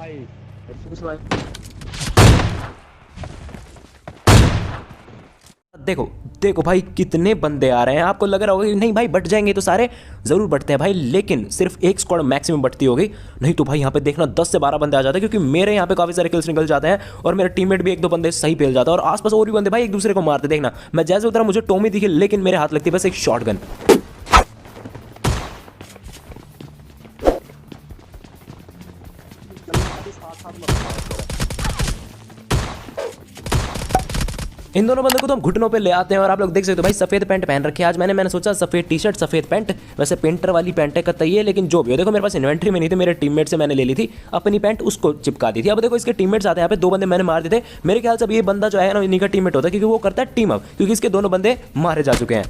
भाई हेडफोन्स भाई। देखो देखो भाई कितने बंदे आ रहे हैं। आपको लग रहा होगा कि नहीं भाई बट जाएंगे, तो सारे ज़रूर बटते हैं भाई, लेकिन सिर्फ एक स्क्वाड मैक्सिमम बटती होगी। नहीं तो भाई यहाँ पे देखना 10 से 12 बंदे आ जाते हैं, क्योंकि मेरे यहाँ पे काफ़ी सारे किल्स निकल जाते हैं और मेरा टीममेट भी एक दो बंदे सही पेल जाता है और आसपास और भी बंदे भाई एक दूसरे को मारते। देखना मैं जैसे उतरा मुझे टॉमी दिखी, लेकिन मेरे हाथ लगती है बस एक शॉटगन। इन दोनों बंदों को तो हम घुटनों पे ले आते हैं और आप लोग देख सकते हो भाई सफेद पैंट पहन रखे हैं आज मैंने सोचा सफेद टी शर्ट सफेद पैंट, वैसे पेंटर वाली पैंट है कतई है, लेकिन जो भी हो देखो मेरे पास इन्वेंट्री में नहीं थी, मेरे टीममेट से मैंने ले ली थी अपनी पैंट, उसको चिपका दी थी। अब देखो इसके टीममेट्स आते हैं, यहाँ पे दो बंदे मैंने मार दिए थे। मेरे ख्याल से अब ये बंदा जो है ना इन्हीं का टीममेट होता है, क्योंकि वो करता है टीम अप, क्योंकि इसके दोनों बंदे मारे जा चुके हैं।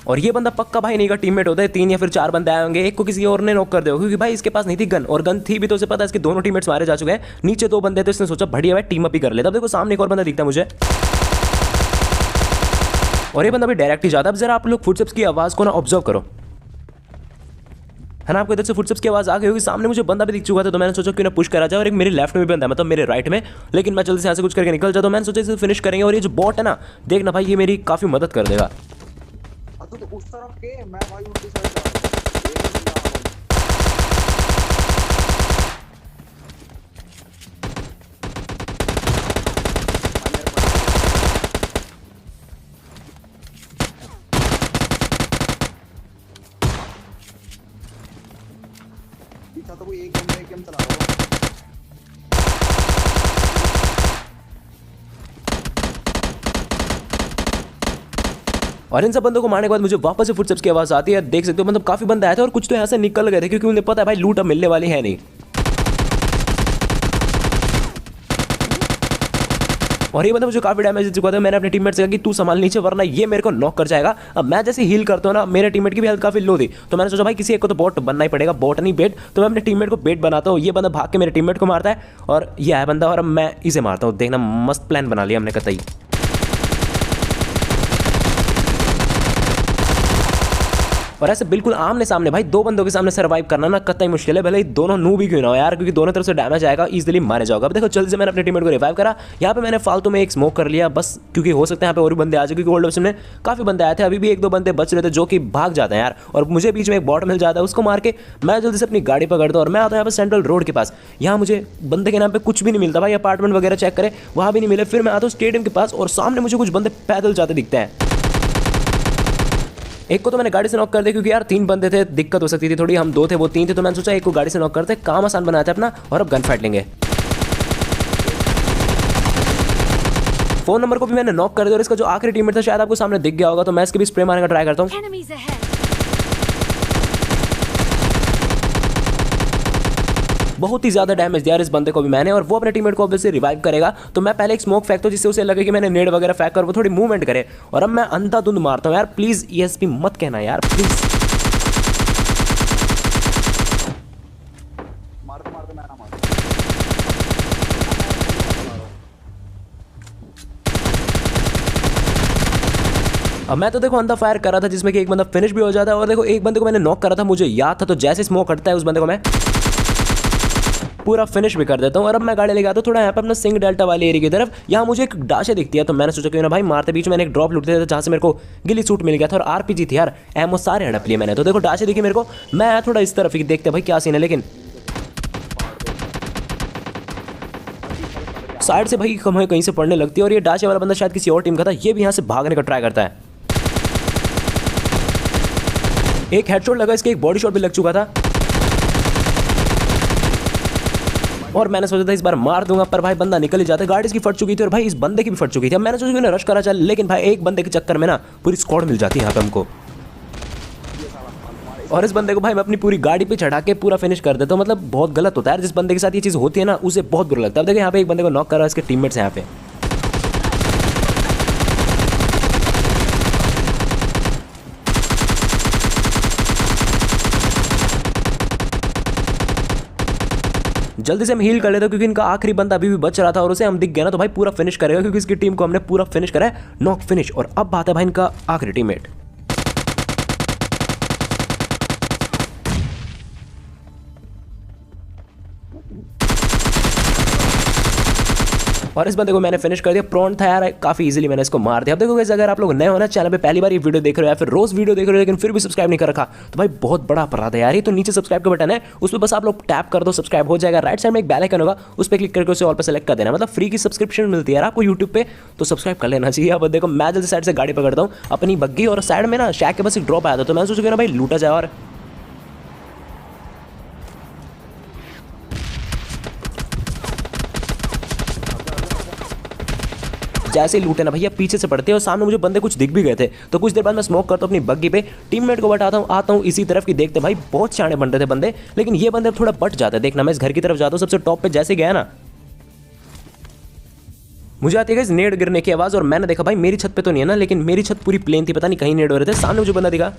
और ये बंदा पक्का भाई नहीं का टीममेट होता है। 3 या फिर 4 बंदे आए होंगे, एक को किसी और ने नॉक कर दिया, क्योंकि भाई इसके पास नहीं थी गन, और गन थी भी तो उसे पता है इसके दोनों टीममेट्स मारे जा चुके हैं। नीचे 2 बंदे, तो इसने सोचा बढ़िया भाई टीम अप ही कर लेता। अब देखो सामने एक और बंदा दिखता है मुझे, और ये बंदा भी डायरेक्ट ही जाता है। अब जरा आप लोग फुटस्टेप्स की आवाज़ को ना ऑब्जर्व करो, है ना, आपको इधर से फुटस्टेप्स की आवाज़ आ गई होगी। सामने मुझे बंदा भी दिख चुका था, तो मैंने सोचा क्यों ना पुश करा जाए, और एक मेरे लेफ्ट में भी बंदा है, मतलब मेरे राइट में, लेकिन मैं जल्दी से यहाँ से कुछ करके निकल जाता, तो मैंने सोचा इसे फिनिश करेंगे। और ये जो बॉट है ना, देखना भाई ये मेरी काफ़ी मदद कर देगा। तो उस तरफ के मैं भाई उनकी साइड जा रहा हूं। पीछा तो कोई एक गेम चला रहा है। और इन सब बंदों को मारने के बाद मुझे वापस से फुटस्टेप्स की आवाज़ आती है। देख सकते हो मतलब काफ़ी बंदे आए थे और कुछ तो यहाँ से निकल गए थे, क्योंकि उन्हें पता है भाई लूट अब मिलने वाली है नहीं। और ये बंदा मुझे काफ़ी डैमेज दे चुका था। मैंने अपने टीममेट से कहा कि तू संभाल नीचे, वरना ये मेरे को नॉक कर जाएगा। अब मैं जैसे हील करता हूँ ना, मेरे टीममेट की भी हेल्थ काफ़ी लो थी, तो मैंने सोचा भाई किसी एक को तो बॉट बनना ही पड़ेगा, बॉट नहीं बेट। तो मैं अपने टीममेट को बेट बनाता हूँ। ये बंदा भाग के मेरे टीममेट को मारता है, और ये है बंदा, और अब मैं इसे मारता हूँ। देखना मस्त प्लान बना लिया हमने कतई। और ऐसे बिल्कुल आमने सामने भाई 2 बंदों के सामने सर्वाइव करना ना कतई मुश्किल है, भले ही दोनों नू भी क्यों ना हो यार, क्योंकि दोनों तरफ से डैमेज आएगा, इजीली मारे जाओगे। अब देखो जल्दी से मैंने अपने टीममेट को रिवाइव करा। यहाँ पे मैंने फालतू में एक स्मोक कर लिया बस, क्योंकि हो सकता है यहाँ पे और भी बंदे आ जाए, क्योंकि ओल्ड ऑप्शन में काफ़ी बंदे आए थे, अभी भी 1-2 बंदे बच रहे थे जो कि भाग जाते हैं यार। और मुझे बीच में एक बॉट मिल जाता है, उसको मार के मैं जल्दी से अपनी गाड़ी पकड़ता हूँ और मैं आता हूँ यहाँ पे सेंट्रल रोड के पास। यहाँ मुझे बंदे के नाम पे कुछ भी नहीं मिलता भाई, अपार्टमेंट वगैरह चेक करे वहाँ भी नहीं मिले। फिर मैं आता हूँ स्टेडियम के पास, और सामने मुझे कुछ बंदे पैदल जाते दिखते हैं। एक को तो मैंने गाड़ी से नॉक कर दिया, क्योंकि यार 3 बंदे थे, दिक्कत हो सकती थी थोड़ी, हम 2 थे वो 3 थे, तो मैंने सोचा एक को गाड़ी से नॉक करते, काम आसान बनाते अपना, और अब गन फाइट लेंगे। फोन नंबर को भी मैंने नॉक कर दिया, और इसका जो आखिरी टीममेट था शायद आपको सामने दिख गया होगा, तो मैं इसके भी स्प्रे मारने का ट्राई करता हूँ। बहुत ही ज़्यादा डैमेज दिया इस बंदे को भी मैंने, और वो अपने टीममेट को ऑब्वियसली रिवाइव करेगा। तो मैं पहले एक स्मोक फेंकता हूं, जिससे उसे लगे कि मैंने नेड वगैरह फेंक कर वो थोड़ी मूवमेंट करे, और अब मैं अंधाधुंध मारता हूं यार। प्लीज़ ESP मत कहना यार, प्लीज़। मारते मारते मैं ना मार। अब मैं तो देखो अंधा फायर कर रहा था, जिसमें कि एक बंदा फिनिश भी हो जाता है, और देखो एक बंदे को मैंने नॉक करा था, मुझे याद था, तो जैसे स्मोक हटता है उस बंदे को मैं पूरा फिनिश भी कर देता हूँ। और अब मैं गाड़ी लेके आता हूँ थोड़ा यहाँ पे अपना सिंह डेल्टा वाले एरिया की तरफ। यहाँ मुझे एक डाशे दिखती है, तो मैंने सोचा क्यों ना भाई मारते बीच में मैंने एक ड्रॉप लूट दिया था, जहाँ से मेरे को गिली सूट मिल गया था, और RPG थी यार, एमओ सारे हड़प लिए मैंने। तो देखो डाशे दिखी मेरे को, मैं आया थोड़ा इस तरफ ही, देखते भाई क्या सीन है। लेकिन साइड से भाई हमें कहीं से पड़ने लगती है, और ये डाशे वाला बंदा शायद किसी और टीम का था, ये भी यहाँ से भागने का ट्राई करता है। एक हेडशॉट लगा इसके, एक बॉडी शॉट भी लग चुका था, और मैंने सोचा था इस बार मार दूंगा, पर भाई बंदा निकल ही जाता है। गाड़ी इसकी फट चुकी थी, और भाई इस बंदे की भी फट चुकी थी। अब मैंने सोचा रश करा चल, लेकिन भाई एक बंदे के चक्कर में ना पूरी स्क्वाड मिल जाती है यहाँ पे हमको। और इस बंदे को भाई मैं अपनी पूरी गाड़ी पे चढ़ा के पूरा फिनिश कर देता हूँ। मतलब बहुत गलत होता है यार, जिस बंदे के साथ ये चीज़ होती है ना, उसे बहुत बुरा लगता है। अब देखिए यहाँ पे एक बंदे को नॉक कर रहा है, इसके टीममेट्स यहाँ पे। जल्दी से हम हील कर लेते हैं, क्योंकि इनका आखिरी बंदा अभी भी बच रहा था, और उसे हम दिख गया ना, तो भाई पूरा फिनिश करेगा, क्योंकि इसकी टीम को हमने पूरा फिनिश करा है, नॉक फिनिश। और अब बात है भाई इनका आखिरी टीममेट। और इस बंदे को मैंने फिनिश कर दिया। प्रॉन था यार, काफी इजीली मैंने इसको मार दिया। अब देखो गाइस, अगर आप लोग नए हो ना चैनल पे, पहली बार ये वीडियो देख रहे हो या फिर रोज वीडियो देख रहे हो लेकिन फिर भी सब्सक्राइब नहीं कर रखा, तो भाई बहुत बड़ा अपराध है यार ये। तो नीचे सब्सक्राइब का बटन है, उस पर बस आप लोग टैप कर दो, सब्सक्राइब हो जाएगा। राइट साइड में एक बेल आइकन होगा, उस पर क्लिक करके उसे ऑल पे सेलेक्ट कर देना। मतलब फ्री की सब्सक्रिप्शन मिलती है यार आपको यूट्यूब पे, तो सब्सक्राइब कर लेना चाहिए। अब देखो मैं जल्दी साइड से गाड़ी पकड़ता हूँ अपनी बग्गी, और साइड में ना शैक के बस एक ड्रॉप आया था, तो मैं सोचा ना भाई लूटा जाए। और जैसे ही लूटे ना भैया पीछे से पड़ते हैं, और सामने मुझे बंदे कुछ दिख भी गए थे। तो कुछ देर बाद मैं स्मोक करता हूँ अपनी बग्गी पे, टीममेट को बताता हूँ, आता हूँ इसी तरफ की। देखते भाई बहुत शाणे बन रहे थे बंदे, लेकिन ये बंदे थोड़ा बट जाते हैं। देखना मैं इस घर की तरफ जाता हूँ, सबसे टॉप पे जैसे गया ना, मुझे आती है नेड गिरने की आवाज़, और मैंने देखा भाई मेरी छत पे तो नहीं है ना, लेकिन मेरी छत पूरी प्लेन थी, पता नहीं कहीं नेड हो रहे थे। सामने मुझे बंदा दिखा,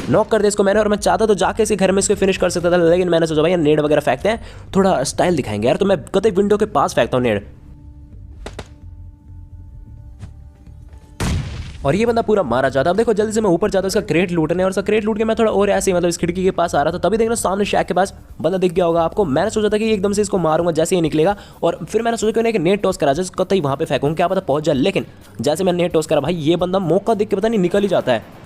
नॉक कर दे इसको मैंने, और मैं चाहता तो जाके इसे घर में इसको फिनिश कर सकता था, लेकिन मैंने सोचा भाई नेड वगैरह फेंकते हैं, थोड़ा स्टाइल दिखाएंगे यार। तो मैं कतई विंडो के पास फेंकता हूँ नेड, और ये बंदा पूरा मारा जाता। अब देखो जल्दी से मैं ऊपर जाता हूँ इसका क्रेट लूटने, और इसका क्रेट लूट के मैं थोड़ा और ऐसे मतलब इस खिड़की के पास आ रहा था, तभी देखना सामने शैक के पास बंदा दिख गया होगा आपको। मैंने सोचा था कि एकदम से इसको मारूंगा जैसे ही निकलेगा, और फिर मैंने सोचा कि उन्हें एक नेट टॉस करा जाए, कतई वहाँ पे फेंकूँ, क्या पता पहुंच जाए। लेकिन जैसे मैंने नेट टॉस करा भाई, ये बंदा मौका देख के पता नहीं निकल ही जाता है।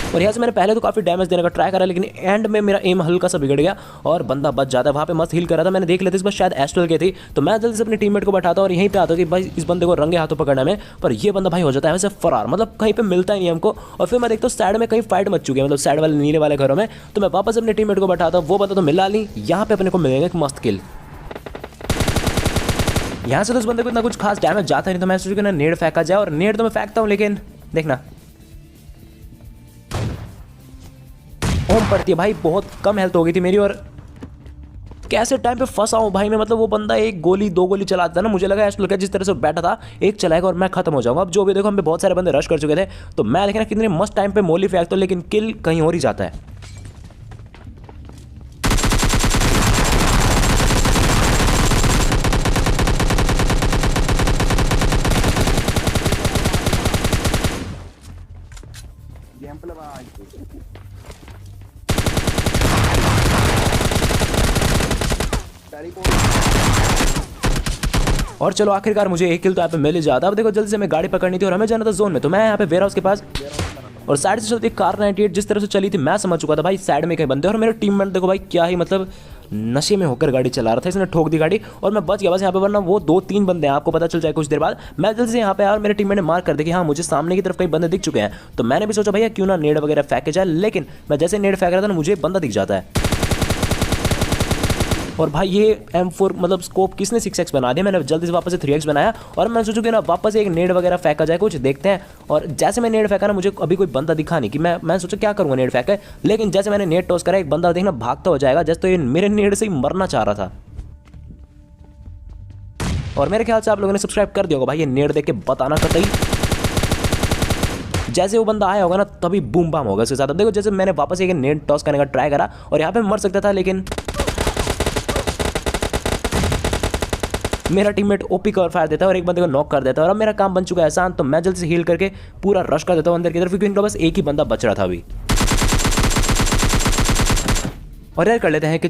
और यहाँ से मैंने पहले तो काफ़ी डैमेज देने का ट्राई करा, लेकिन एंड में मेरा एम हल्का सा बिगड़ गया और बंदा बच जाता है। वहाँ पे मस्त हील कर रहा था, मैंने देख लेते इस बार शायद एस्ट्रल की थी, तो मैं जल्दी से अपने टीममेट को बैठाता और यहीं पे आता कि भाई इस बंदे को रंगे हाथों पकड़ना में, पर ये बंदा भाई हो जाता है वैसे फरार, मतलब कहीं पे मिलता ही नहीं हमको। और फिर मैं देखता हूँ साइड में कहीं फाइट मच चुकी है, मतलब साइड वाले नीले वाले घरों में, तो मैं वापस अपने टीममेट को बैठाता हूँ। वो बंदा तो मिला नहीं, यहाँ पे अपने को मिलेगा एक मस्त किल। यहाँ से तो उस बंदे को इतना कुछ खास डैमेज जाता नहीं, तो मैं सोचूं ना नेड फेंका जाए, और नेड तो मैं फेंकता हूँ, लेकिन देखना ओम पड़ती है भाई, बहुत कम हेल्थ हो गई थी मेरी। और कैसे टाइम पे फंसा हूँ भाई मैं, मतलब वो बंदा एक गोली दो गोली चलाता था ना, मुझे लगा ऐसा लगा जिस तरह से बैठा था एक चलाएगा और मैं खत्म हो जाऊंगा। अब जो भी देखो हम पे बहुत सारे बंदे रश कर चुके थे, तो मैं देखना कितने मस्त टाइम पे मोली फेंकता हूँ, लेकिन किल कहीं और ही जाता है। गेम प्ले बना और चलो आखिरकार मुझे एक किल तो यहाँ पे मिल ही जाता। अब देखो जल्दी से मैं गाड़ी पकड़नी थी और हमें जाना था जोन में, तो मैं यहाँ पे वेयर हाउस के पास, और साइड से चलती कार 98 जिस तरह से चली थी मैं समझ चुका था भाई साइड में कहीं बंदे। और मेरे टीममेट देखो भाई क्या ही मतलब नशे में होकर गाड़ी चला रहा था, इसने ठोक दी गाड़ी और मैं बच गया बस यहाँ पे, वरना वो 2-3 बंदे हैं, आपको पता चल जाए कुछ देर बाद। मैं जल्दी से यहाँ पे आया और मेरे टीममेट ने मार कर दी कि हाँ मुझे सामने की तरफ कई बंदे दिख चुके हैं, तो मैंने भी सोचा भैया क्यों ना नेड वगैरह फेंके जाए। लेकिन मैं जैसे नेड फेंक रहा था ना, मुझे बंदा दिख जाता है। और भाई ये M4 मतलब स्कोप किसने 6x बना दिया, मैंने जल्दी से वापस से 3x बनाया, और मैं सोचूं कि ना वापस एक नेड वगैरह फेंका जाए, कुछ देखते हैं। और जैसे मैं नेड फेंका ना, मुझे अभी कोई बंदा दिखा नहीं कि मैं सोचा क्या करूँगा नेड फेंक के, लेकिन जैसे मैंने नेड टॉस करा एक बंदा देखना भागता हो जाएगा, जैसे तो ये मेरे नेड से ही मरना चाह रहा था। और मेरे ख्याल से आप लोगों ने सब्सक्राइब कर दिया होगा भाई, ये नेड देख के बताना कतई। जैसे वो बंदा आया होगा ना तभी बूम बाम होगा उसके साथ। अब देखो जैसे मैंने वापस एक नेड टॉस करने का ट्राई करा और यहाँ पे मर सकता था, लेकिन मेरा टीममेट ओपी कवर फायर देता है और एक बंदे को नॉक कर देता है। और अब मेरा काम बन चुका है आसान, तो मैं जल्दी से हील करके पूरा रश कर देता हूँ अंदर की तरफ, क्योंकि इनका बस एक ही बंदा बच रहा था अभी। और यार कर लेते हैं कि